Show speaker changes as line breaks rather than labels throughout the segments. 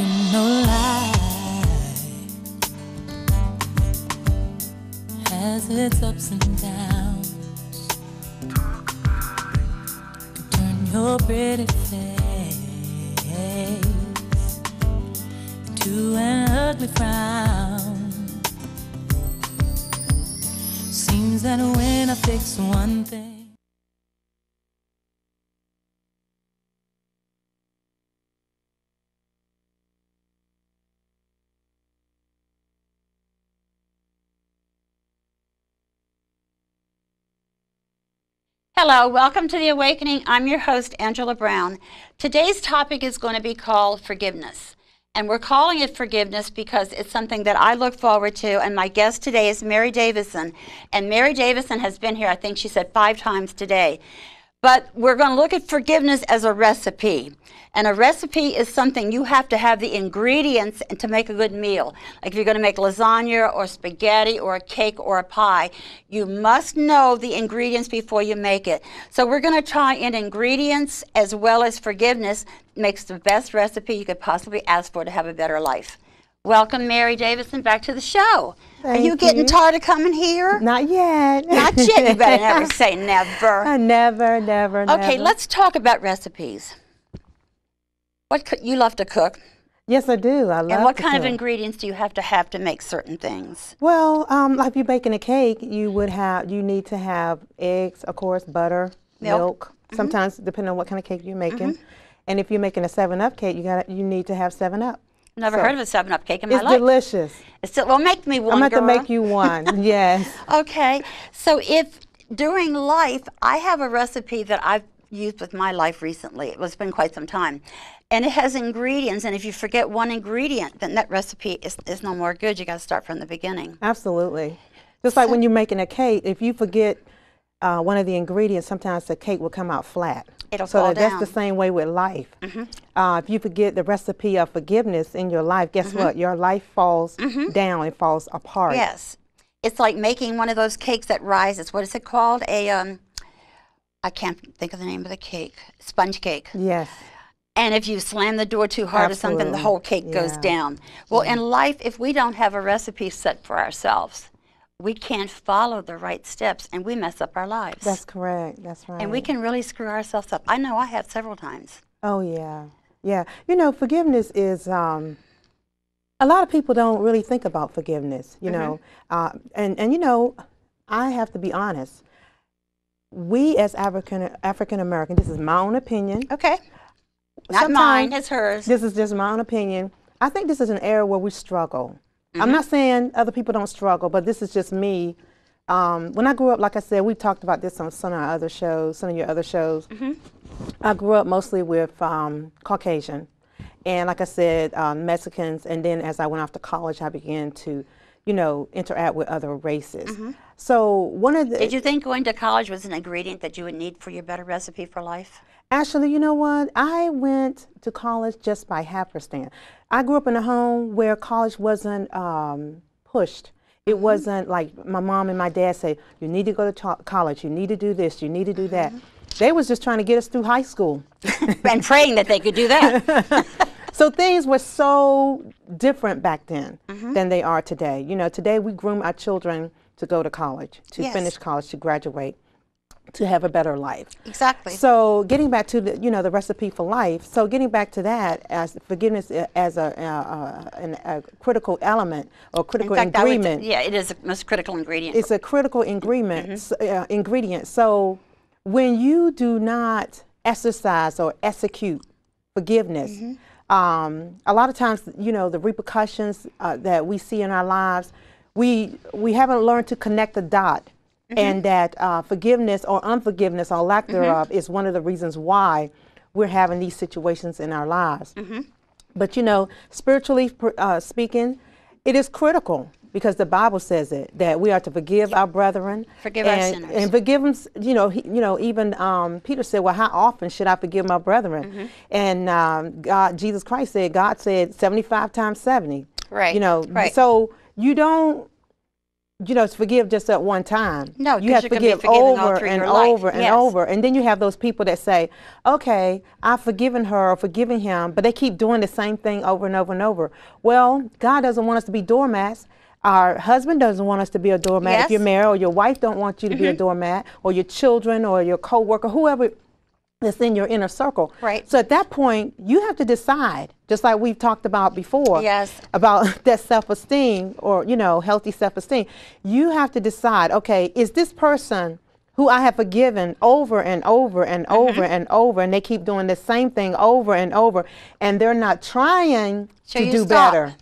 You know, life has its ups and downs. Turn your pretty face into an ugly frown. Seems that when I fix one thing,
Hello, welcome to The Awakening. I'm your host, Angela Brown. Today's topic is going to be called forgiveness. And we're calling it forgiveness because it's something that I look forward to. And my guest today is Mary Davison. And Mary Davison has been here, I think she said 5 times today. But we're going to look at forgiveness as a recipe. And a recipe is something you have to have the ingredients to make a good meal. Like if you're going to make lasagna or spaghetti or a cake or a pie, you must know the ingredients before you make it. So we're going to tie in ingredients as well as forgiveness. Makes the best recipe you could possibly ask for to have a better life. Welcome, Mary Davison, back to the show.
Thank
Are you getting tired of coming here?
Not yet.
Not yet. You better never say never.
Never, never, never.
Okay, let's talk about recipes. You love to cook.
Yes, I do. I love to cook.
And what kind of ingredients do you have to make certain things?
Well, like if you're baking a cake, you need to have eggs, of course, butter, milk. Sometimes, depending on what kind of cake you're making. And if you're making a 7-Up cake, you need to have 7-Up.
Never heard of a 7-Up cake in my life.
It's delicious.
Well, make me one,
I'm going to
girl.
make you one, yes.
Okay, so if during life, I have a recipe that I've used with my life recently. It's been quite some time. And it has ingredients, and if you forget one ingredient, then that recipe is no more good. You got to start from the beginning.
Absolutely. Just like when you're making a cake, if you forget one of the ingredients, sometimes the cake will come out flat.
It'll fall down.
That's the same way with life. If you forget the recipe of forgiveness in your life, guess what? Your life falls down and falls apart.
Yes. It's like making one of those cakes that rises. What is it called? I can't think of the name of the cake. Sponge cake.
Yes.
And if you slam the door too hard or something, the whole cake goes down. Well, in life, if we don't have a recipe set for ourselves, we can't follow the right steps, and we mess up our lives.
That's correct. That's right.
And we can really screw ourselves up. I know I have several times.
Oh, yeah. Yeah. You know, forgiveness is, a lot of people don't really think about forgiveness, you know. And, you know, I have to be honest. We as African American, this is my own opinion.
Okay. Not mine, it's hers.
This is just my own opinion. I think this is an area where we struggle. I'm not saying other people don't struggle, but this is just me. When I grew up, like I said, we talked about this on some of our other shows, some of your other shows. I grew up mostly with Caucasian. And like I said, Mexicans. And then as I went off to college, I began to, you know, interact with other races. So one of the...
Did you think going to college was an ingredient that you would need for your better recipe for life?
Actually, you know what? I went to college just by happenstance. I grew up in a home where college wasn't pushed. It wasn't like my mom and my dad say, you need to go to college, you need to do this, you need to do that. They was just trying to get us through high school.
And praying that they could do that.
So things were so different back then than they are today. You know, today we groom our children to go to college, to finish college, to graduate, to have a better life.
Exactly.
So getting back to the, you know, the recipe for life. So getting back to that, as forgiveness as a critical element or critical ingredient.
Yeah, it is the most critical ingredient.
It's a critical ingredient. Ingredient. So when you do not exercise or execute forgiveness, a lot of times, you know, the repercussions that we see in our lives, we haven't learned to connect the dot. And that forgiveness or unforgiveness or lack thereof is one of the reasons why we're having these situations in our lives. But you know, spiritually speaking, it is critical because the Bible says it, that we are to forgive our brethren.
Forgive our sinners.
And forgive them, you know, even Peter said, well, how often should I forgive my brethren? And Jesus Christ said, God said 75 times 70.
Right.
You know,
right.
So you don't, you know, to forgive just at one time.
No,
you have to forgive over and over and over. And then you have those people that say, okay, I've forgiven her or forgiven him, but they keep doing the same thing over and over and over. Well, God doesn't want us to be doormats. Our husband doesn't want us to be a doormat.
Yes.
If you're married, or your wife don't want you to be a doormat, or your children or your co-worker, whoever that's in your inner circle.
Right.
So at that point, you have to decide, just like we've talked about before,
Yes.
about that self-esteem, or, you know, healthy self-esteem. You have to decide, okay, is this person who I have forgiven over and over and over and over, and they keep doing the same thing over and over, and they're not trying
So
to
you
do
stop.
better?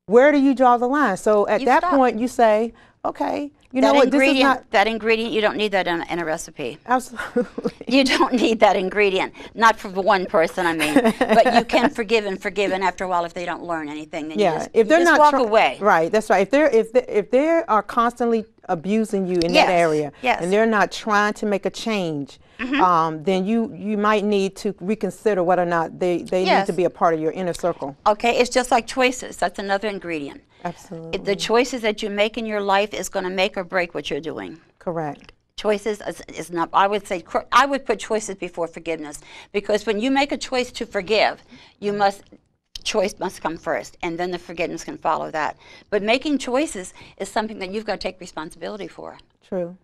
Where do you draw the line? So at
You
that
stop.
point, you say, okay, you know
That
what, this is
ingredient,
not...
that ingredient, you don't need that in a recipe.
Absolutely.
You don't need that ingredient. Not for one person, I mean. But you can forgive, and after a while, if they don't learn anything, then
Yeah,
you
if they're
just
not
walk away.
Right, that's right. If they are constantly abusing you in
Yes,
that area,
yes.
and they're not trying to make a change, then you might need to reconsider whether or not they need
Yes.
to be a part of your inner circle.
Okay, it's just like choices. That's another ingredient.
Absolutely.
The choices that you make in your life is going to make or break what you're doing.
Correct.
Choices is not, I would say, I would put choices before forgiveness, because when you make a choice to forgive, choice must come first, and then the forgiveness can follow that. But making choices is something that you've got to take responsibility for.
True.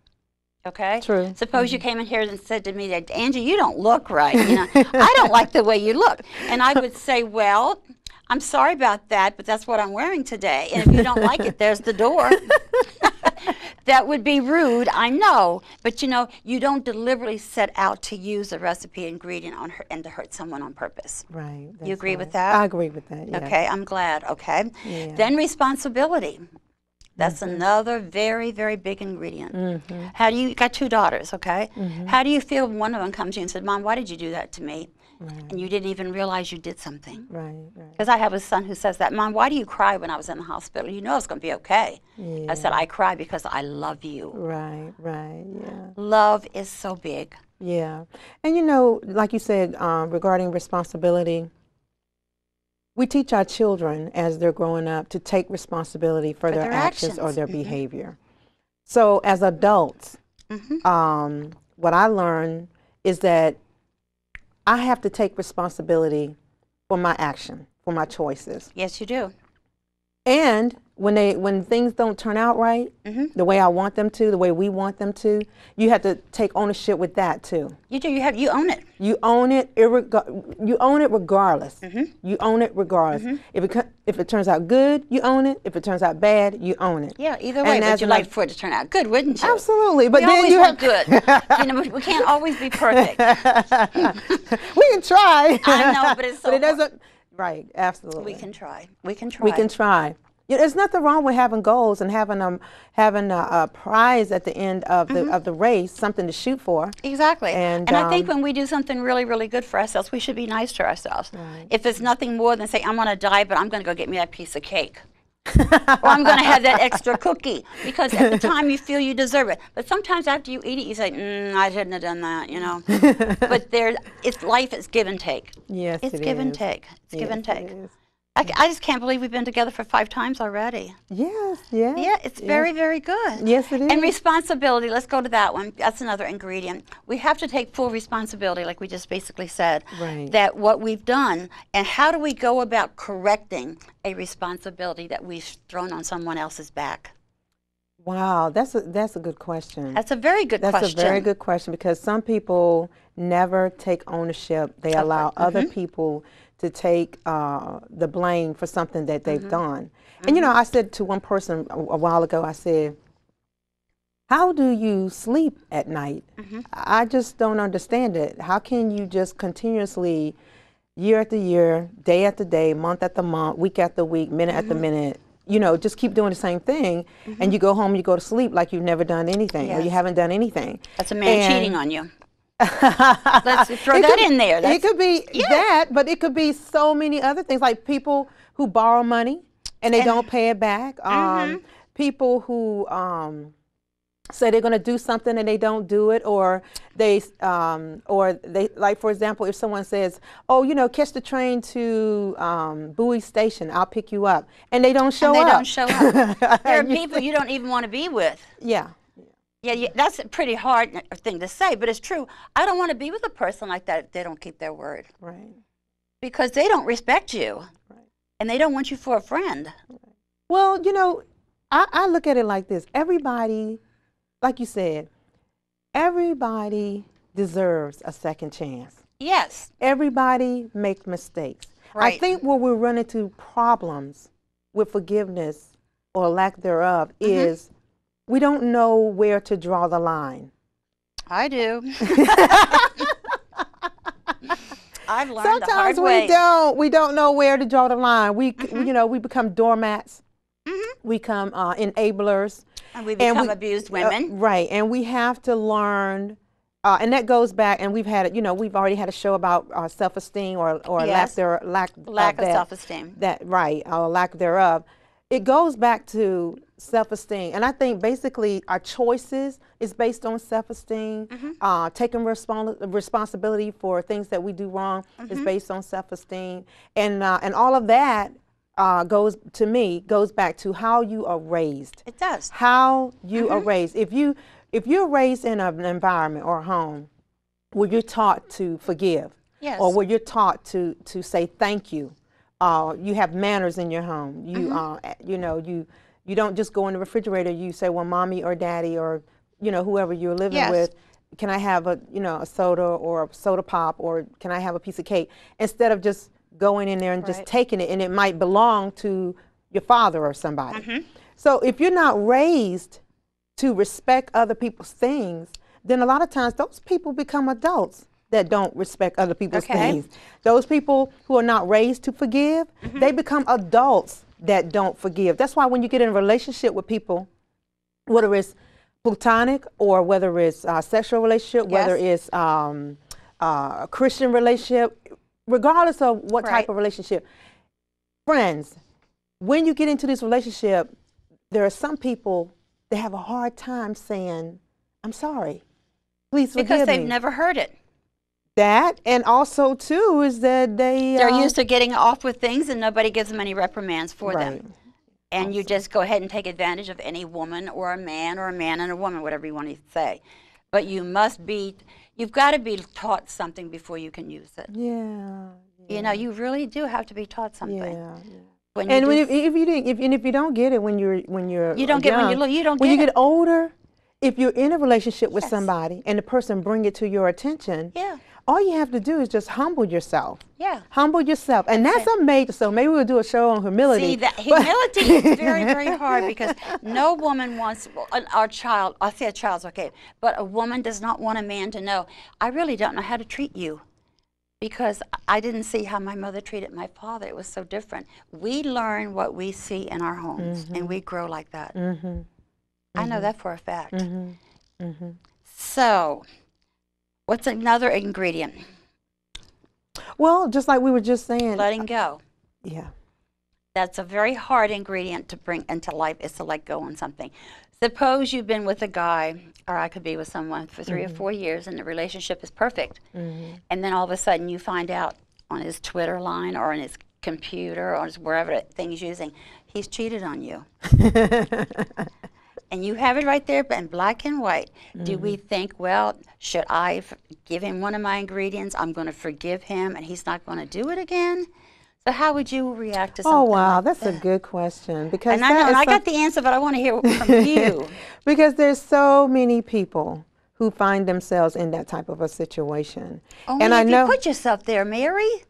Okay?
True.
Suppose you came in here and said to me that, Angie, you don't look right. You know, I don't like the way you look. And I would say, well, I'm sorry about that, but that's what I'm wearing today. And if you don't like it, there's the door. That would be rude, I know. But you know, you don't deliberately set out to use a recipe ingredient on her and to hurt someone on purpose.
Right.
You agree with
right.
that?
I agree with that, yes.
Okay, I'm glad. Okay.
Yeah.
Then responsibility. That's another very, very big ingredient. How do you got two daughters, okay? How do you feel when one of them comes to you and said, Mom, why did you do that to me? And you didn't even realize you did something.
Right, right.
Because I have a son who says that, Mom, why do you cry when I was in the hospital? You know it's going to be okay. I said, I cry because I love you.
Right, right, yeah.
Love is so big.
Yeah. And you know, like you said, regarding responsibility, we teach our children as they're growing up to take responsibility for their actions or their behavior. So as adults, what I learned is that I have to take responsibility for my action, for my choices.
Yes, you do.
And when things don't turn out right, the way I want them to, the way we want them to, you have to take ownership with that too.
You do. You own it.
You own it. You own it regardless. You own it regardless. If it turns out good, you own it. If it turns out bad, you own it.
Yeah. Either way, but you'd like for it to turn out good, wouldn't you?
Absolutely. But
we
then
always
you
want
have
good. You know, we can't always be perfect.
We can try.
I know, but it's so
but it doesn't. Right. Absolutely.
We can try. We can try.
We can try. Yeah, there's nothing wrong with having goals and having a prize at the end of the race, something to shoot for.
Exactly.
And
I think when we do something really, really good for ourselves, we should be nice to ourselves.
Right.
If it's nothing more than say, I'm on a diet, but I'm going to go get me that piece of cake. Or I'm going to have that extra cookie, because at the time you feel you deserve it. But sometimes after you eat it, you say, I shouldn't have done that, you know. But life is give and take.
Yes,
it's give and take. It's give and take.
It is.
I just can't believe we've been together for 5 times already.
Yes, yes.
Yeah, it's very, very good.
Yes, it is.
And responsibility, let's go to that one. That's another ingredient. We have to take full responsibility, like we just basically said, that what we've done, and how do we go about correcting a responsibility that we've thrown on someone else's back?
Wow, that's a good question.
That's a very good question.
That's a very good question, because some people never take ownership. They allow other people to take the blame for something that they've done. And you know, I said to one person a while ago, I said, how do you sleep at night? I just don't understand it. How can you just continuously, year after year, day after day, month after month, week after week, minute after minute, you know, just keep doing the same thing, and you go home, you go to sleep like you've never done anything, or you haven't done anything.
That's a man cheating on you. Let's throw that in there.
It could be that, but it could be so many other things, like people who borrow money and they don't pay it back. People who say they're going to do something and they don't do it, or they like, for example, if someone says, oh, you know, catch the train to Bowie Station, I'll pick you up, and they don't show up.
And they don't show up. There are people you don't even want to be with.
Yeah.
Yeah, that's a pretty hard thing to say, but it's true. I don't want to be with a person like that if they don't keep their word.
Right.
Because they don't respect you.
Right.
And they don't want you for a friend.
Right. Well, you know, I look at it like this. Everybody, like you said, everybody deserves a second chance.
Yes.
Everybody makes mistakes.
Right.
I think where we run into problems with forgiveness or lack thereof is we don't know where to draw the line.
I do. I've learned
Sometimes
the hard way.
we don't know where to draw the line. We you know, we become doormats. We become enablers.
And we become abused women.
Right, and we have to learn, and that goes back, and we've had, you know, we've already had a show about self-esteem or
Yes.
lack
of self-esteem.
Right, or lack thereof. It goes back to self-esteem, and I think basically our choices is based on self-esteem. Taking responsibility for things that we do wrong is based on self-esteem, and all of that goes back to how you are raised.
It does.
How you are raised. If you're raised in an environment or a home where you're taught to forgive,
Yes.
or where you're taught to say thank you, you have manners in your home. You you know, you don't just go in the refrigerator. You say, well, mommy or daddy or, you know, whoever you're living
Yes.
with, can I have a, you know, a soda or a soda pop, or can I have a piece of cake, instead of just going in there and just taking it, and it might belong to your father or somebody. So if you're not raised to respect other people's things, then a lot of times those people become adults that don't respect other people's things. Those people who are not raised to forgive, they become adults that don't forgive. That's why when you get in a relationship with people, whether it's platonic or whether it's a sexual relationship, whether it's a Christian relationship, regardless of what type of relationship, friends, when you get into this relationship, there are some people that have a hard time saying, I'm sorry, please forgive me.
Because they've never heard it.
That, and also too, is that they're
used to getting off with things and nobody gives them any reprimands for them. And you just go ahead and take advantage of any woman or a man and a woman, whatever you want to say. But you must be, you've got to be taught something before you can use it. You know, you really do have to be taught something. If
you don't get it when you're
you don't get
young, when you get older, if you're in a relationship with somebody and the person bring it to your attention, all you have to do is just humble yourself. Humble yourself. And that's a major, so maybe we'll do a show on humility.
See, that humility is very, very hard, because no woman wants, our child, I'll say a child's okay, but a woman does not want a man to know, I really don't know how to treat you, because I didn't see how my mother treated my father. It was so different. We learn what we see in our homes, and we grow like that. I know that for a fact. So, what's another ingredient?
Well, just like we were just saying.
Letting go.
Yeah.
That's a very hard ingredient to bring into life, is to let go on something. Suppose you've been with a guy, or I could be with someone for 3 or 4 years, and the relationship is perfect. And then all of a sudden you find out on his Twitter line or on his computer or wherever thing he's using, he's cheated on you. And you have it right there in black and white. Do we think, well, should I give him one of my ingredients? I'm going to forgive him and he's not going to do it again? So how would you react to something like
that's
that?
a good question. Because
and I know, and I got the answer, but I want to hear from you.
Because there's so many people who find themselves in that type of a situation.
Only and if you put yourself there, Mary.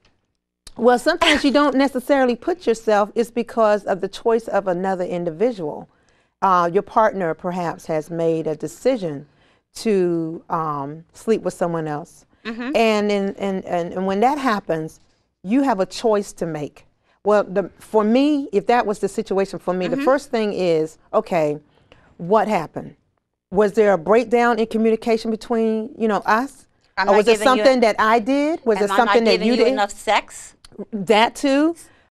Well, sometimes you don't necessarily put yourself. It's because of the choice of another individual. Your partner perhaps has made a decision to sleep with someone else. And when that happens, you have a choice to make. Well, for me, if that was the situation for me, the first thing is, okay, what happened? Was there a breakdown in communication between, us? Or was it something that I did? Was it something that you did?
Enough sex?
That too.